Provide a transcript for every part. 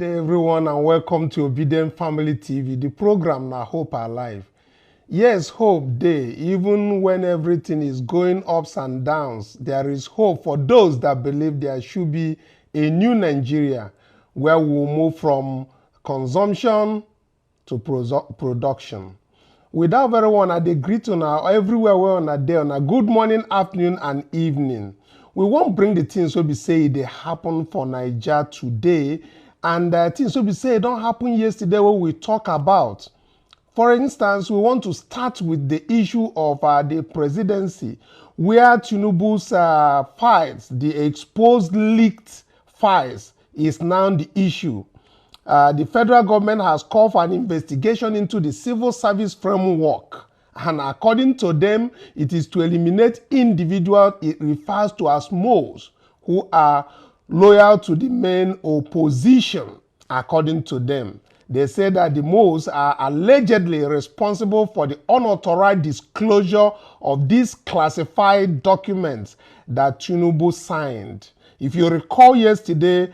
day, everyone, and welcome to Obedient Family TV, the program now Hope Alive. Yes, hope day. Even when everything is going ups and downs, there is hope for those that believe there should be a new Nigeria where we'll move from consumption to production. With that very one, I greet you now everywhere we're on a day, on a good morning, afternoon, and evening. We won't bring the things we be say they happen for Nigeria today, and things we be say don't happen yesterday what we talk about. For instance, we want to start with the issue of the presidency, where Tinubu's files, the exposed leaked files, is now the issue. The federal government has called for an investigation into the civil service framework. And according to them, it is to eliminate individuals it refers to as moles who are loyal to the main opposition, according to them. They say that the moles are allegedly responsible for the unauthorized disclosure of these classified documents that Tinubu signed. If you recall yesterday,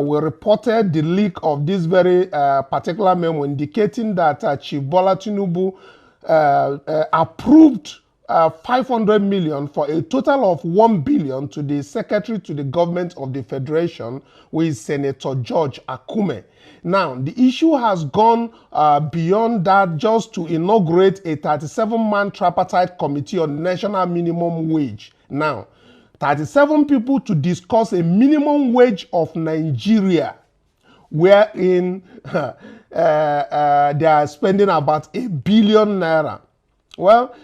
we reported the leak of this very particular memo indicating that Chief Bola Tinubu approved 500 million for a total of 1 billion to the Secretary to the Government of the Federation, who is Senator George Akume. Now, the issue has gone beyond that just to inaugurate a 37-man tripartite committee on national minimum wage. Now, 37 people to discuss a minimum wage of Nigeria, wherein they are spending about 1 billion naira. Well,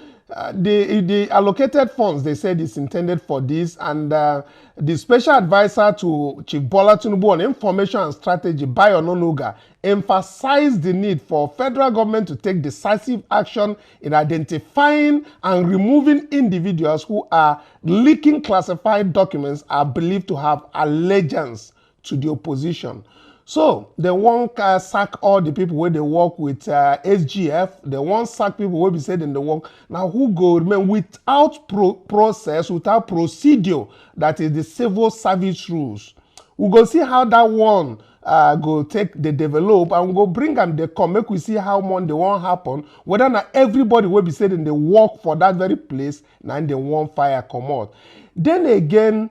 the allocated funds, they said, is intended for this, and the special advisor to Chief Bola Tinubu on information and strategy, Bayo Ononuga, emphasized the need for federal government to take decisive action in identifying and removing individuals who are leaking classified documents are believed to have allegiance to the opposition. So they won't sack all the people where they work with SGF. They won't sack people where we said in the work. Now who go remain without process, without procedure, that is the civil service rules. We go see how that one go take the develop, and we go bring them they come. Make we see how one they won't happen. Whether not everybody will be said in the work for that very place, and they won't fire come out. Then again,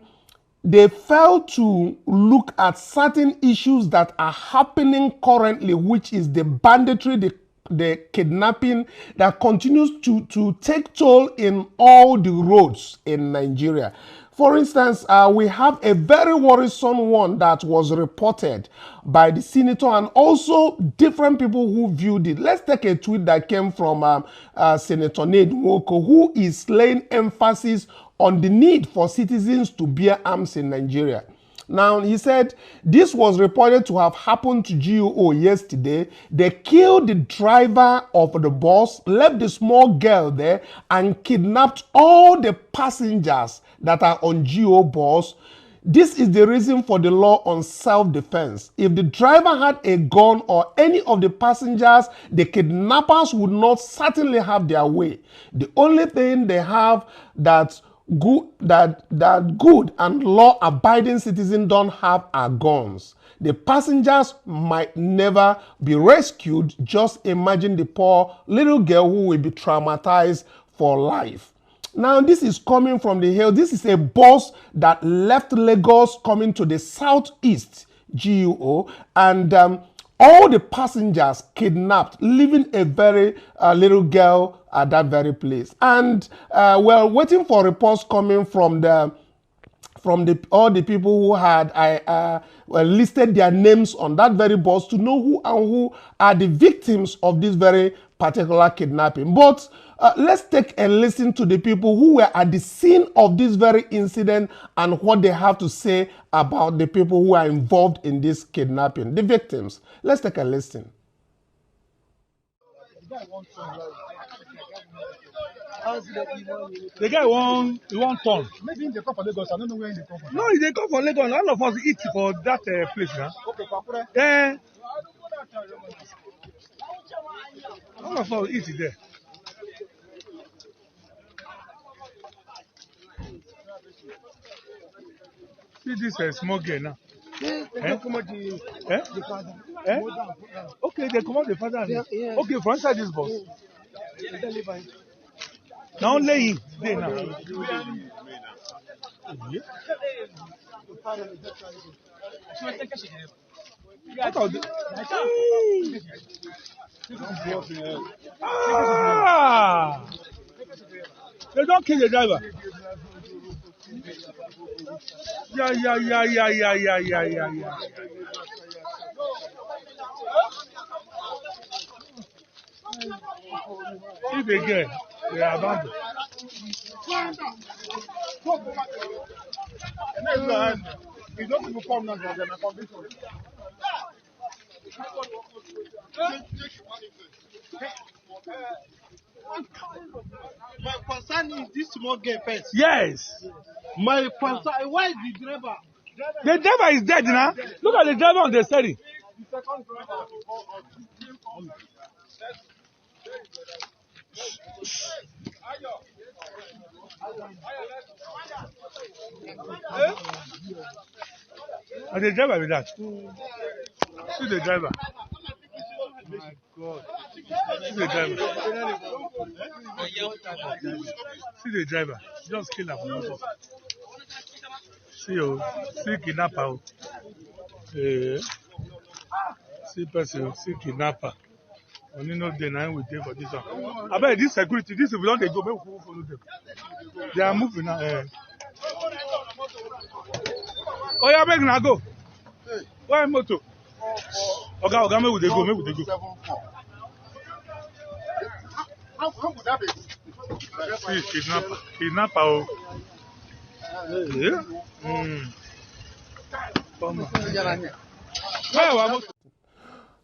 they fail to look at certain issues that are happening currently, which is the banditry, the kidnapping that continues to take toll in all the roads in Nigeria. For instance, we have a very worrisome one that was reported by the senator and also different people who viewed it. Let's take a tweet that came from Senator Ned Nwoko, who is laying emphasis on the need for citizens to bear arms in Nigeria. Now, he said this was reported to have happened to GOO yesterday. They killed the driver of the bus, left the small girl there, and kidnapped all the passengers that are on GO bus. This is the reason for the law on self-defense. If the driver had a gun or any of the passengers, the kidnappers would not certainly have their way. The only thing they have that good and law-abiding citizens don't have are guns. The passengers might never be rescued. Just imagine the poor little girl who will be traumatized for life. Now, this is coming from the hill. This is a bus that left Lagos coming to the southeast, GUO, and all the passengers kidnapped, leaving a very little girl at that very place. And we're waiting for reports coming from all the people who had listed their names on that very bus to know who are the victims of this very particular kidnapping. But let's take a listen to the people who were at the scene of this very incident and what they have to say about the people who are involved in this kidnapping, the victims. Let's take a listen. The guy won turn. Maybe in the come for Lagos. I don't know where in the come from. No, they come for Lagos. All of us eat for that place now. Okay, Papure. Yeah. All of us eat there. See this small girl now. Eh? Eh? Eh? Okay, they come out the father. Yeah. Okay, for inside this bus. Now lay it there now. What are the... Ah! They don't kill the driver. Yeah. If again, they are abandoned. It's not to come now, they're not condition. My concern is this small girl first. Yes. My concern, why is the driver? The driver is dead now. Look at the driver on the steering. And the driver with that. See the driver. My God. See the driver. See the driver. Just kill him. See kidnapper. See person, see kidnapper. Only no day now we take for this one. I bet this security, this if we don't they go, maybe we follow them. They are moving now. Oh yeah, make now go. Why motor? Okay, maybe they go, maybe they go. How would that be? See, kidnapper. Yeah.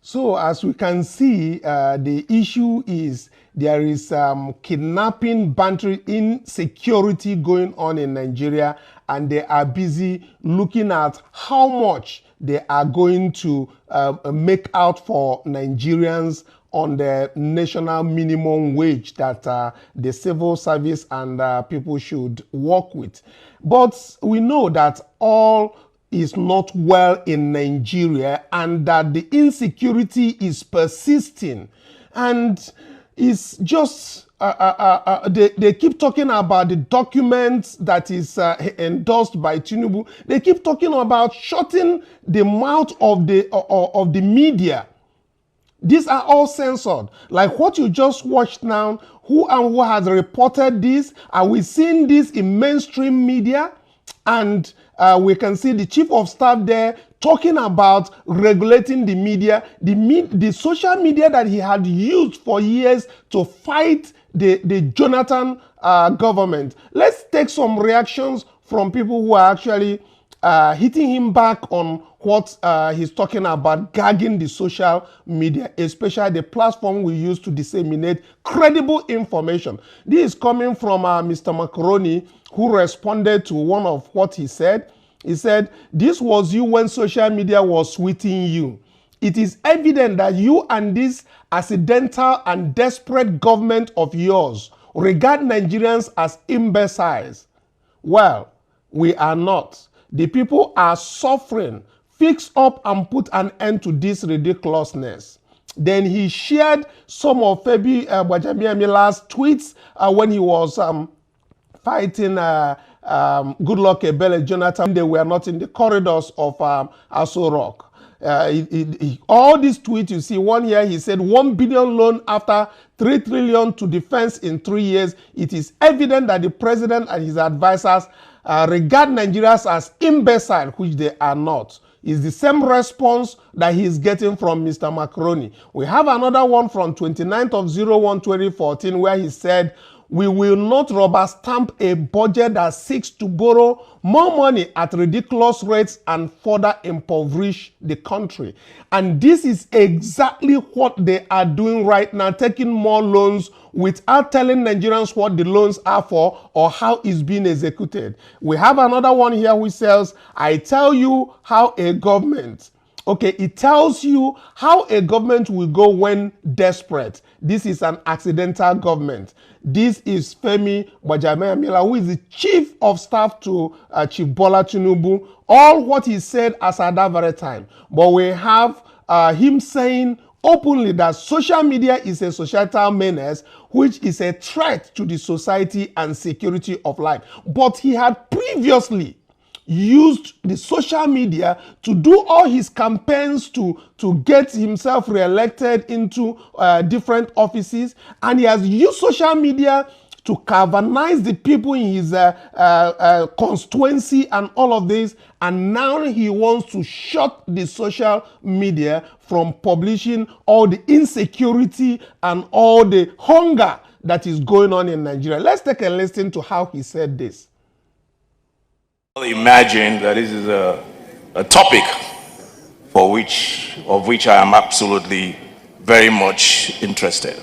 So as we can see, the issue is there is kidnapping, banditry, insecurity going on in Nigeria, and they are busy looking at how much they are going to make out for Nigerians on the national minimum wage that the civil service and people should work with. But we know that all is not well in Nigeria and that the insecurity is persisting. And it's just, they keep talking about the documents that is endorsed by Tinubu. They keep talking about shutting the mouth of the media. These are all censored. Like what you just watched now, who has reported this? Are we seeing this in mainstream media? And we can see the chief of staff there talking about regulating the media, the social media that he had used for years to fight the Jonathan government. Let's take some reactions from people who are actually hitting him back on what he's talking about, gagging the social media, especially the platform we use to disseminate credible information. This is coming from Mr. Macaroni, who responded to one of what he said. He said, "This was you when social media was sweeting you. It is evident that you and this accidental and desperate government of yours regard Nigerians as imbeciles. Well, we are not. The people are suffering. Fix up and put an end to this ridiculousness." Then he shared some of Febi Gbajamiamila's tweets when he was fighting Goodluck Ebele Jonathan. They were not in the corridors of Aso Rock. All these tweets you see, one year he said 1 billion loan after 3 trillion to defense in 3 years. It is evident that the president and his advisors regard Nigerians as imbecile, which they are not. It's the same response that he is getting from Mr. Macaroni. We have another one from 29th of 01/2014 where he said, "We will not rubber stamp a budget that seeks to borrow more money at ridiculous rates and further impoverish the country." And this is exactly what they are doing right now, taking more loans without telling Nigerians what the loans are for or how it's being executed. We have another one here which says, "I tell you how a government Okay, it tells you how a government will go when desperate. This is an accidental government. This is Femi Gbajamiamila, who is the chief of staff to Chief Bola Tinubu. All what he said as at that very time. But we have him saying openly that social media is a societal menace, which is a threat to the society and security of life. But he had previously used the social media to do all his campaigns to get himself re-elected into different offices, and he has used social media to galvanize the people in his constituency and all of this, and now he wants to shut the social media from publishing all the insecurity and all the hunger that is going on in Nigeria. Let's take a listen to how he said this. Imagine that this is a topic of which I am absolutely very much interested.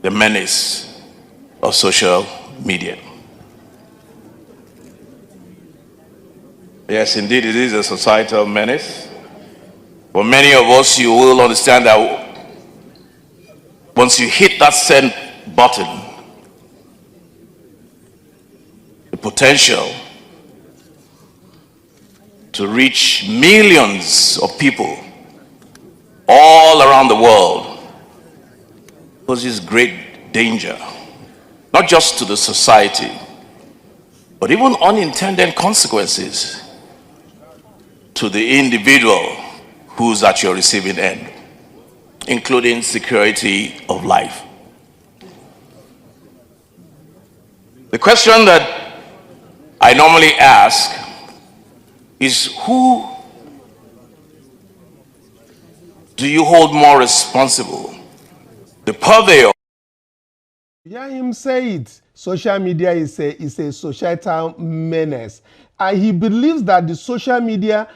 The menace of social media. Yes, indeed, it is a societal menace. For many of us, you will understand that once you hit that send button, the potential to reach millions of people all around the world poses great danger, not just to the society, but even unintended consequences to the individual who's at your receiving end, including security of life. The question that I normally ask is, who do you hold more responsible? The purveyor. Yeah, him say it. Social media is a societal menace. He believes that the social media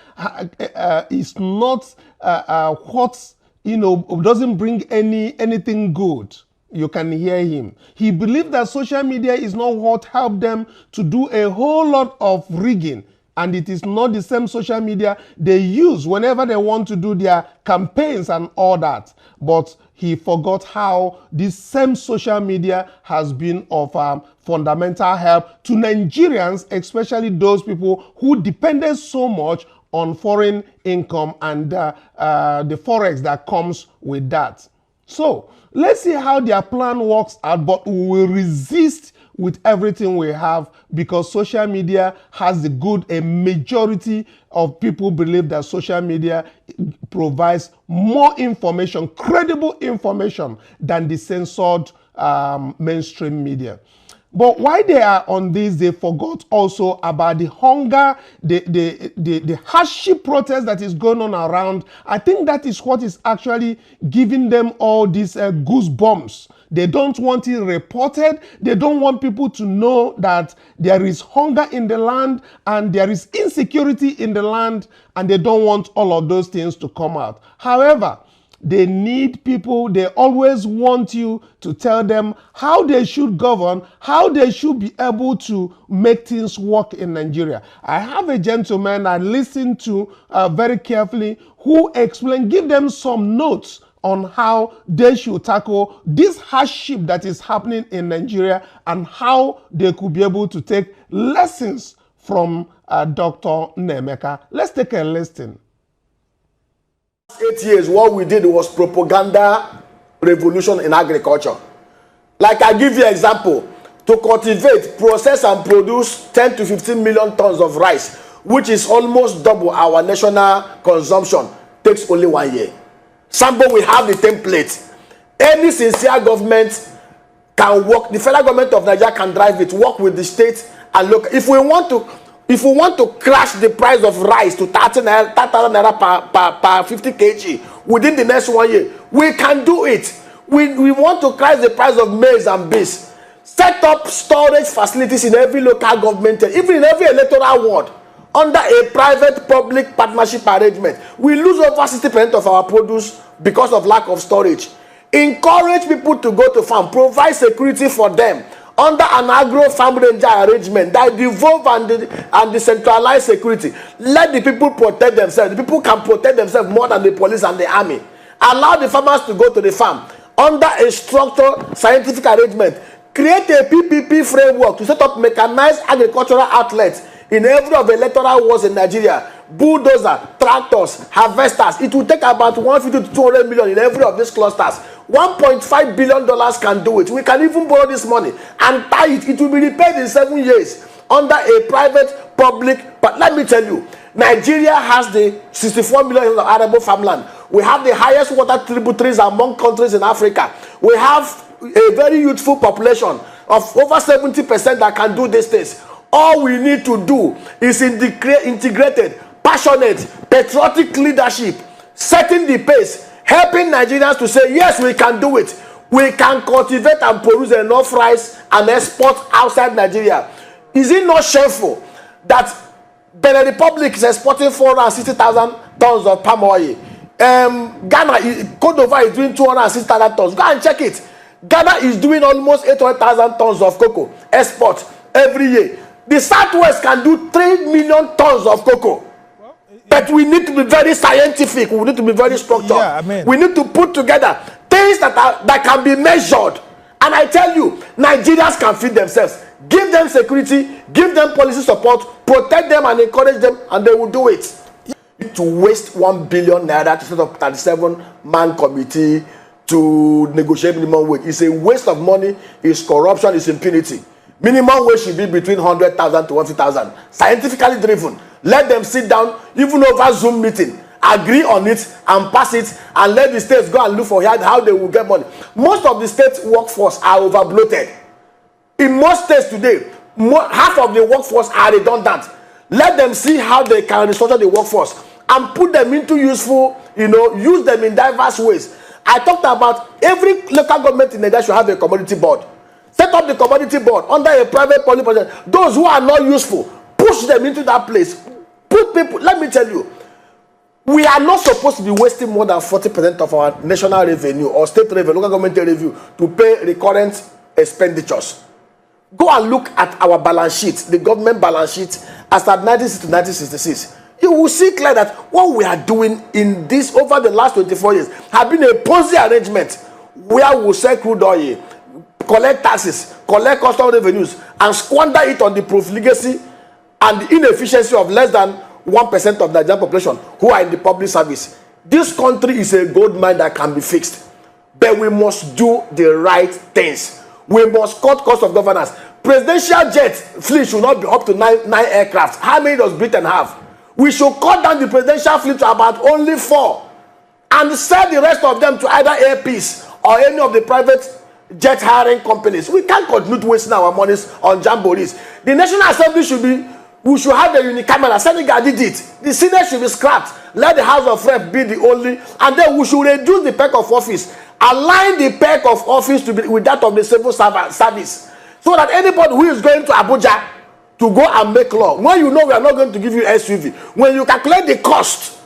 is not what, doesn't bring anything good. You can hear him. He believes that social media is not what helped them to do a whole lot of rigging, and it is not the same social media they use whenever they want to do their campaigns and all that. But he forgot how this same social media has been of fundamental help to Nigerians, especially those people who depended so much on foreign income and the forex that comes with that. So let's see how their plan works out, but we will resist with everything we have, because social media has the good. A majority of people believe that social media provides more information, credible information, than the censored mainstream media. But while they are on this, they forgot also about the hunger, the hardship protest that is going on around. I think that is what is actually giving them all these goosebumps. They don't want it reported. They don't want people to know that there is hunger in the land and there is insecurity in the land, and they don't want all of those things to come out. However, they need people. They always want you to tell them how they should govern, how they should be able to make things work in Nigeria. I have a gentleman I listened to very carefully who explained, give them some notes on how they should tackle this hardship that is happening in Nigeria and how they could be able to take lessons from Dr. Nemeka. Let's take a listen. 8 years, what we did was propaganda revolution in agriculture. Like I give you an example, to cultivate, process and produce 10 to 15 million tons of rice, which is almost double our national consumption, takes only 1 year. Sample, we have the template. Any sincere government can work. The federal government of Nigeria can drive it, work with the state and look. If we want to crash the price of rice to 30,000 naira per 50 kg within the next 1 year, we can do it. We want to crash the price of maize and beans. Set up storage facilities in every local government, even in every electoral ward, under a private-public partnership arrangement. We lose over 60% of our produce because of lack of storage. Encourage people to go to farm, provide security for them. under an agro-farm ranger arrangement that devolve and decentralized security. Let the people protect themselves. The people can protect themselves more than the police and the army. Allow the farmers to go to the farm under a structured scientific arrangement. Create a PPP framework to set up mechanized agricultural outlets in every of the electoral wards in Nigeria. Bulldozer, tractors, harvesters. It will take about 150 to 200 million in every of these clusters. $1.5 billion can do it. We can even borrow this money and tie it. It will be repaid in 7 years under a private, public. But let me tell you, Nigeria has the 64 million of arable farmland. We have the highest water tributaries among countries in Africa. We have a very youthful population of over 70% that can do these things. All we need to do is integrated, passionate, patriotic leadership, setting the pace, helping Nigerians to say, yes, we can do it. We can cultivate and produce enough rice and export outside Nigeria. Is it not shameful that Benin Republic is exporting 460,000 tons of palm oil? Ghana, Cote d'Ivoire is doing 260,000 tons. Go and check it. Ghana is doing almost 800,000 tons of cocoa export every year. The Southwest can do 3 million tons of cocoa. But we need to be very scientific. We need to be very structured. Yeah, I mean, we need to put together things that can be measured. And I tell you, Nigerians can feed themselves. Give them security, give them policy support, protect them and encourage them, and they will do it. To waste 1 billion naira to set up 37-man committee to negotiate minimum wage is a waste of money, is corruption, is impunity. Minimum wage should be between 100,000 to 150,000. Scientifically driven. Let them sit down, even over Zoom meeting, agree on it and pass it, and let the states go and look for how they will get money. Most of the states' workforce are overbloated. In most states today, half of the workforce are redundant. Let them see how they can restructure the workforce and put them into useful, use them in diverse ways. I talked about every local government in Nigeria should have a commodity board. Set up the commodity board under a private public project. Those who are not useful, push them into that place. Put people, let me tell you, we are not supposed to be wasting more than 40% of our national revenue or state revenue, local government revenue to pay recurrent expenditures. Go and look at our balance sheet, the government balance sheet as at 1960 to 1966. You will see clearly that what we are doing in this over the last 24 years have been a Ponzi arrangement where we sell crude oil, collect taxes, collect custom revenues, and squander it on the profligacy and the inefficiency of less than 1% of the Nigerian population who are in the public service. This country is a gold mine that can be fixed, but we must do the right things. We must cut cost of governance. Presidential jet fleet should not be up to 9 aircraft. How many does Britain have? We should cut down the presidential fleet to about only 4 and sell the rest of them to either Air Peace or any of the private jet hiring companies. We can't continue to waste our monies on jamborees. The National Assembly we should have the unicameral. Senegal did it. The Senate should be scrapped. Let the House of Reps be the only, and then we should reduce the peg of office. Align the peg of office to be with that of the civil service, so that anybody who is going to Abuja to go and make law, when you know we are not going to give you SUV, when you calculate the cost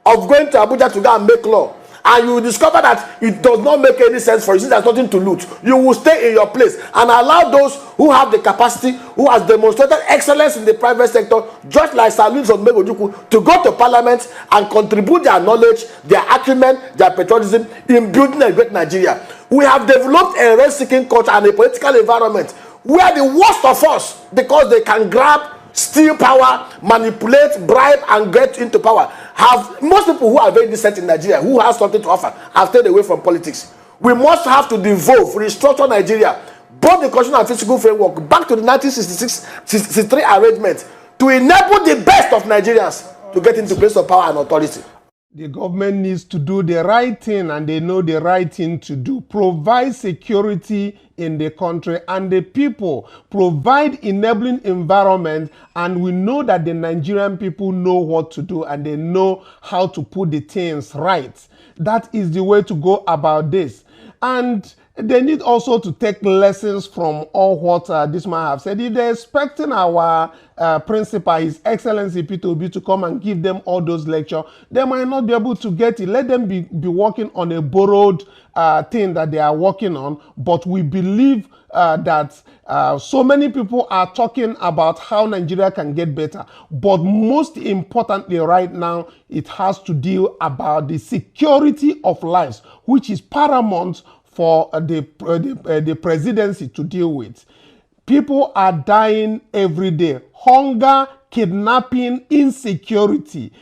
of going to Abuja to go and make law, and you discover that it does not make any sense for you, since there's nothing to loot, you will stay in your place and allow those who have the capacity, who has demonstrated excellence in the private sector, just like Sir Louis Omegojuku, to go to parliament and contribute their knowledge, their acumen, their patriotism in building a great Nigeria. We have developed a rent-seeking culture and a political environment where the worst of us, because they can grab, steal power, manipulate, bribe, and get into power, have most people who are very decent in Nigeria, who have something to offer, have stayed away from politics. We must have to devolve, restructure Nigeria, both the constitutional and physical framework, back to the 1966-63 arrangement, to enable the best of Nigerians to get into place of power and authority. The government needs to do the right thing, and they know the right thing to do. Provide security in the country and the people. Provide enabling environment, and we know that the Nigerian people know what to do and they know how to put the things right. That is the way to go about this. And they need also to take lessons from all what this man have said. If they're expecting our principal, His Excellency P2B, to come and give them all those lectures, they might not be able to get it. Let them be working on a borrowed thing that they are working on. But we believe that so many people are talking about how Nigeria can get better. But most importantly right now, it has to deal about the security of lives, which is paramount for the presidency to deal with. People are dying every day. Hunger, kidnapping, insecurity.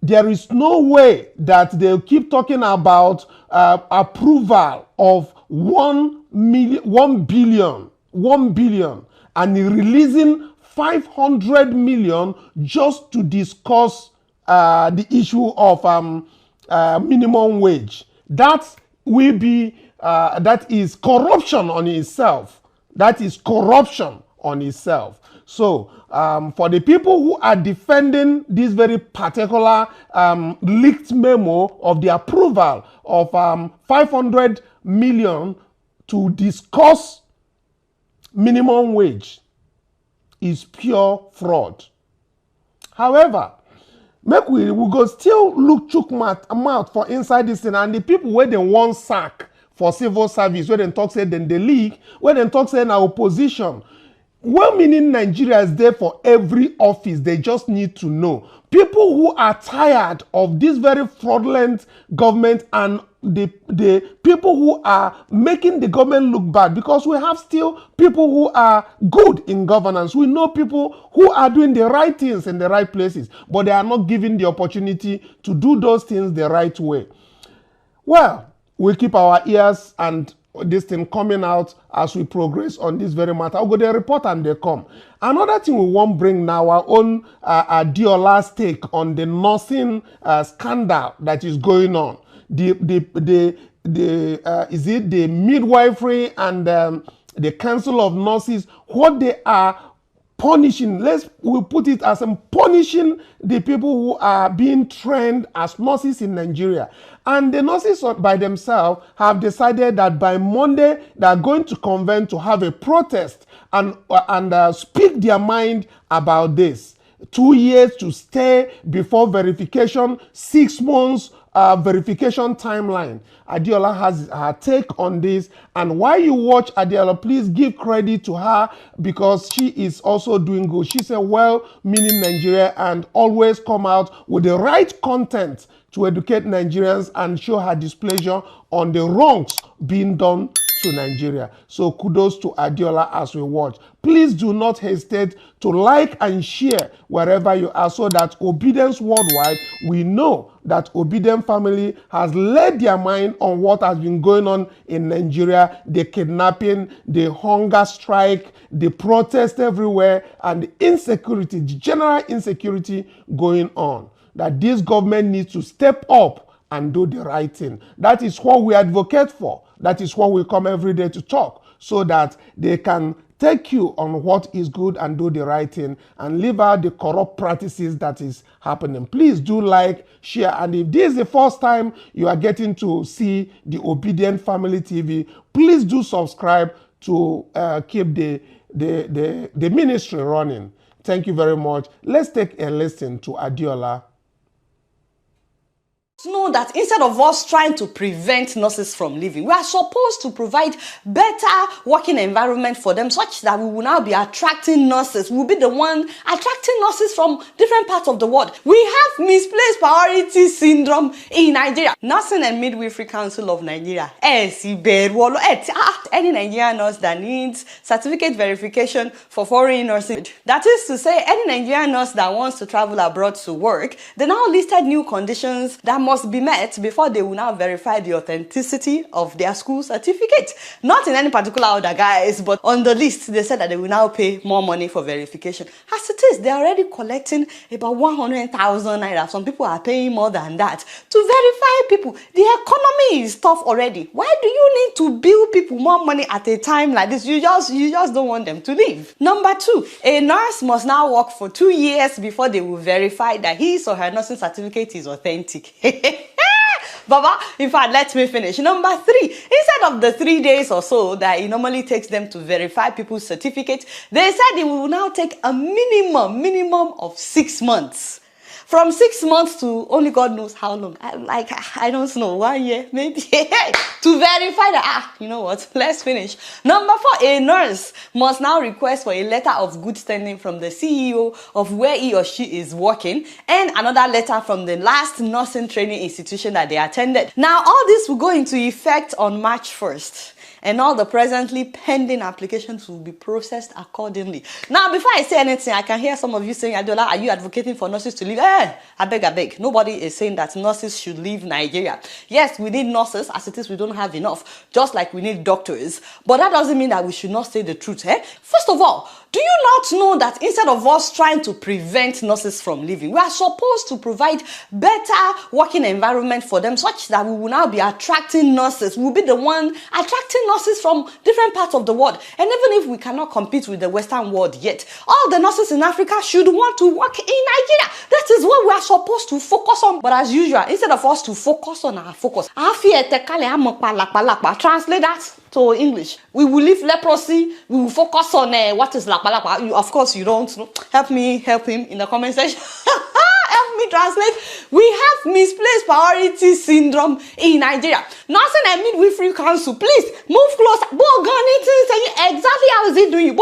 There is no way that they'll keep talking about approval of 1 billion, and releasing 500 million just to discuss the issue of minimum wage. That will be that is corruption on itself. That is corruption on itself. So for the people who are defending this very particular leaked memo of the approval of 500 million to discuss minimum wage, is pure fraud. However, make we go still look chook mouth for inside this thing, and the people where they want sack for civil service, where they talk say then the league, where they talk say now opposition. Well, meaning Nigeria is there for every office. They just need to know. People who are tired of this very fraudulent government and the people who are making the government look bad, because we have still people who are good in governance. We know people who are doing the right things in the right places, but they are not given the opportunity to do those things the right way. Well, we keep our ears and this thing coming out as we progress on this very matter. I'll go there, report and they come. Another thing we want to bring now, our own Adeola's take on the nursing scandal that is going on. Is it the midwifery and the Council of Nurses, what they are punishing, we put it as punishing the people who are being trained as nurses in Nigeria. And the nurses by themselves have decided that by Monday they are going to convene to have a protest and speak their mind about this. 2 years to stay before verification, 6 months verification timeline. Adeola has her take on this, and while you watch Adeola, please give credit to her because she is also doing good. She's a well-meaning Nigeria and always come out with the right content to educate Nigerians and show her displeasure on the wrongs being done to Nigeria. So kudos to Adeola as we watch. Please do not hesitate to like and share wherever you are so that Obedience Worldwide, we know that Obedient family has laid their mind on what has been going on in Nigeria, the kidnapping, the hunger strike, the protest everywhere, and the insecurity, the general insecurity going on. That this government needs to step up and do the right thing. That is what we advocate for. That is what we come every day to talk, so that they can take you on what is good and do the right thing and leave out the corrupt practices that is happening. Please do like, share, and if this is the first time you are getting to see the Obedient Family TV, please do subscribe to keep the ministry running. Thank you very much. Let's take a listen to Adeola. Know that instead of us trying to prevent nurses from leaving, we are supposed to provide better working environment for them such that we will now be attracting nurses. We'll be the one attracting nurses from different parts of the world. We have misplaced priority syndrome in Nigeria. Nursing and Midwifery Council of Nigeria. Any Nigerian nurse that needs certificate verification for foreign nursing. That is to say, any Nigerian nurse that wants to travel abroad to work, they now listed new conditions that must be met before they will now verify the authenticity of their school certificate. Not in any particular order, guys, but on the list, they said that they will now pay more money for verification. As it is, they're already collecting about 100,000 naira. Some people are paying more than that to verify people. The economy is tough already. Why do you need to bill people more money at a time like this? You just don't want them to leave. Number 2, a nurse must now work for 2 years before they will verify that his or her nursing certificate is authentic. Baba, in fact, let me finish. Number 3, instead of the 3 days or so that it normally takes them to verify people's certificate, they said it will now take a minimum of 6 months. From 6 months to only God knows how long. I don't know, 1 year, maybe. To verify that, you know what, let's finish. Number 4, a nurse must now request for a letter of good standing from the CEO of where he or she is working and another letter from the last nursing training institution that they attended. Now, all this will go into effect on March 1st. And all the presently pending applications will be processed accordingly. Now, before I say anything, I can hear some of you saying, Adeola, are you advocating for nurses to leave? I beg. Nobody is saying that nurses should leave Nigeria. Yes, we need nurses. As it is, we don't have enough. Just like we need doctors. But that doesn't mean that we should not say the truth. First of all, do you not know that instead of us trying to prevent nurses from leaving, we are supposed to provide better working environment for them such that we will now be attracting nurses. We'll be the one attracting nurses from different parts of the world. And even if we cannot compete with the Western world yet, all the nurses in Africa should want to work in Nigeria. That is what we are supposed to focus on. But as usual, instead of us to focus on our focus, translate that to English. We will leave leprosy. We will focus on what is lakpa. Of course, you don't know. Help him in the comment section. Help me translate. We have misplaced priority syndrome in Nigeria. Nursing and Midwifery Council, please move closer. Exactly how is it doing?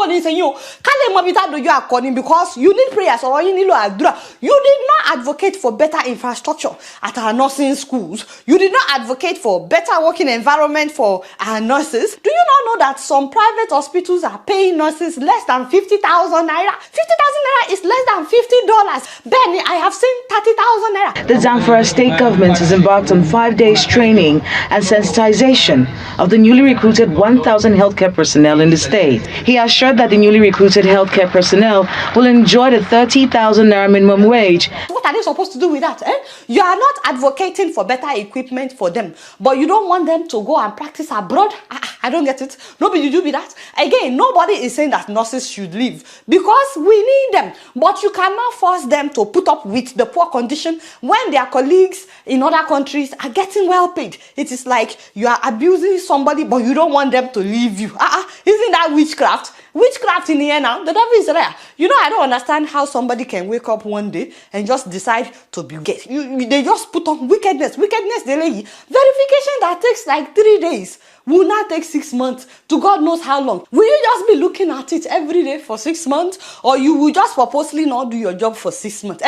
Because you need prayers or you need adura. You did not advocate for better infrastructure at our nursing schools. You did not advocate for better working environment for our nurses. Do you not know that some private hospitals are paying nurses less than 50,000 naira? 50,000 naira is less than $50. Benny, I have seen 30,000 naira. The Zamfara state government has embarked on 5 days training and sensitization of the newly recruited 1,000 healthcare personnel in the state. He assured that the newly recruited healthcare personnel will enjoy the 30,000 naira minimum wage. What are they supposed to do with that? You are not advocating for better equipment for them, but you don't want them to go and practice abroad? I don't get it. Nobody do with that. Again, nobody is saying that nurses should leave because we need them, but you cannot force them to put up with the poor condition when their colleagues in other countries are getting well paid. It is like you are abusing somebody, but you don't want them to leave you. Isn't that witchcraft? Witchcraft in the air now. The devil is there. You know, I don't understand how somebody can wake up one day and just decide to be gay. They just put on wickedness, verification that takes like 3 days will not take 6 months to God knows how long. Will you just be looking at it every day for 6 months, or you will just purposely not do your job for 6 months?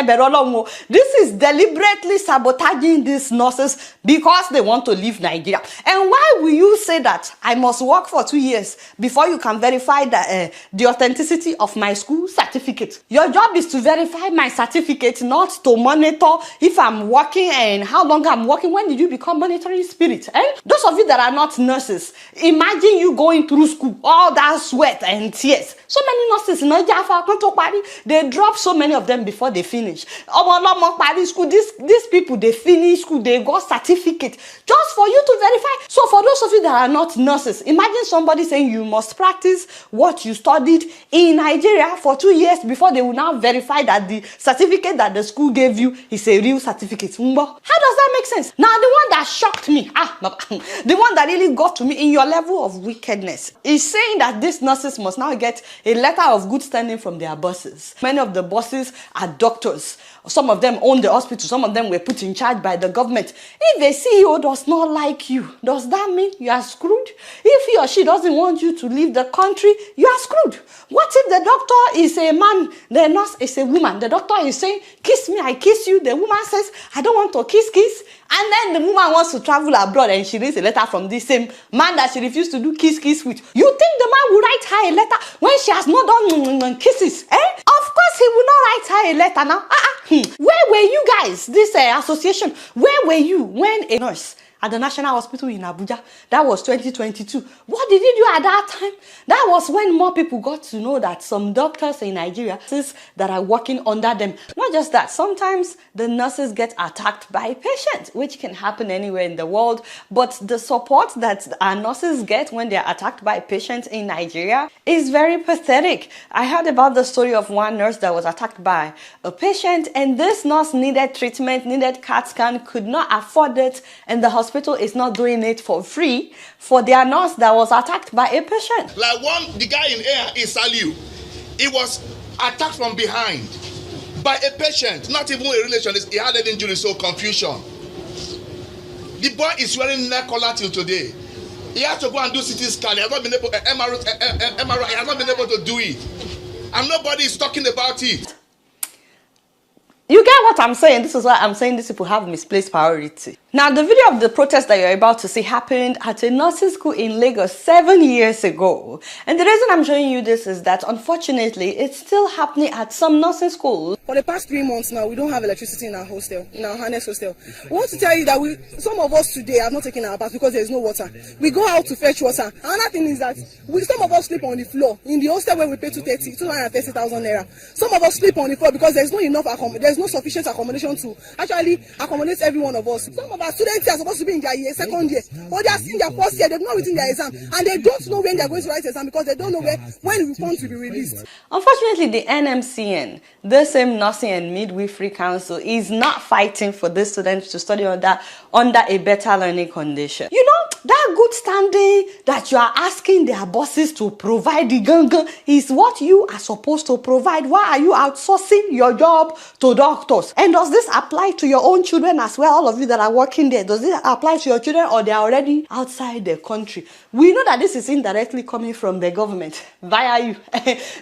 This is deliberately sabotaging these nurses because they want to leave Nigeria. And why will you say that I must work for 2 years before you can verify the authenticity of my school certificate? Your job is to verify my certificate, not to monitor if I'm working and how long I'm working. When did you become monitoring spirit? Those of you that are not nurses, imagine you going through school, all that sweat and tears. So many nurses in Nigeria, they drop so many of them before they finish. These people, they finish school, they got certificate just for you to verify. So for those of you that are not nurses, imagine somebody saying you must practice what you studied in Nigeria for 2 years before they will now verify that the certificate that the school gave you is a real certificate. How does that make sense? Now, the one that shocked me, the one that really got to me in your level of wickedness is saying that these nurses must now get a letter of good standing from their bosses. Many of the bosses are doctors. Some of them own the hospital. Some of them were put in charge by the government. If the CEO does not like you, does that mean you are screwed? If he or she doesn't want you to leave the country, you are screwed. What if the doctor is a man, the nurse is a woman? The doctor is saying, kiss me, I kiss you. The woman says, I don't want to kiss. And then the woman wants to travel abroad and she reads a letter from this same man that she refused to do kiss with. You think the man will write her a letter when she has not done kisses? Of course he will not write her a letter now. Where were you guys, this association? Where were you when a nurse at the National Hospital in Abuja. That was 2022. What did he do at that time? That was when more people got to know that some doctors in Nigeria that are working under them. Not just that, sometimes the nurses get attacked by patients, which can happen anywhere in the world, but the support that our nurses get when they're attacked by patients in Nigeria is very pathetic. I heard about the story of one nurse that was attacked by a patient, and this nurse needed treatment, needed CAT scan, could not afford it, and the hospital is not doing it for free for their nurse that was attacked by a patient. Like the guy in air is Saliu. He was attacked from behind by a patient, not even a relation. He had an injury, so confusion. The boy is wearing neck collar till today. He has to go and do CT scan. He has not been able MRI. He has not been able to do it, and nobody is talking about it. You get what I'm saying? This is why I'm saying these people have misplaced priority. Now, the video of the protest that you're about to see happened at a nursing school in Lagos 7 years ago. And the reason I'm showing you this is that, unfortunately, it's still happening at some nursing schools. For the past 3 months now, we don't have electricity in our hostel, in our harness hostel. We want to tell you that some of us today have not taken our bath because there is no water. We go out to fetch water. Another thing is that some of us sleep on the floor. In the hostel where we pay 230,000 naira. Some of us sleep on the floor because there's no sufficient accommodation to actually accommodate every one of us. Some of our students are supposed to be in their second year, or they are in their first year. They've not written their exam, and they don't know when they're going to write exam because they don't know when the funds will be released. Unfortunately, the NMCN, the same Nursing and Midwifery Council, is not fighting for these students to study under a better learning condition. You know, that good standing that you are asking their bosses to provide the ganga is what you are supposed to provide. Why are you outsourcing your job to doctors? And does this apply to your own children as well? All of you that are working there, does this apply to your children, or they are already outside the country? We know that this is indirectly coming from the government via you.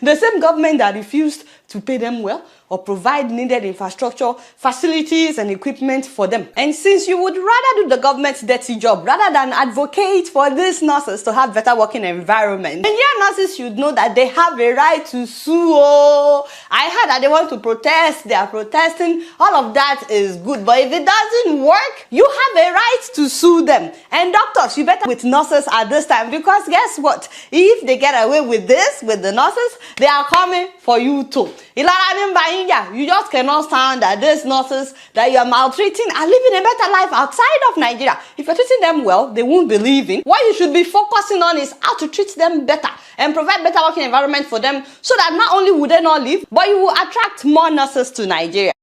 The same government that refused to pay them well or provide needed infrastructure, facilities and equipment for them. And since you would rather do the government's dirty job rather than advocate for these nurses to have better working environment, Nigerian nurses should know that they have a right to sue. Oh, I heard that they want to protest, they are protesting, all of that is good, but if it doesn't work, you have a right to sue them. And doctors, you better with nurses at this time, because guess what? If they get away with this, with the nurses, they are coming for you too. You just cannot stand that these nurses that you are maltreating are living a better life outside of Nigeria. If you're treating them well, they won't be leaving. What you should be focusing on is how to treat them better and provide better working environment for them, so that not only will they not leave, but you will attract more nurses to Nigeria.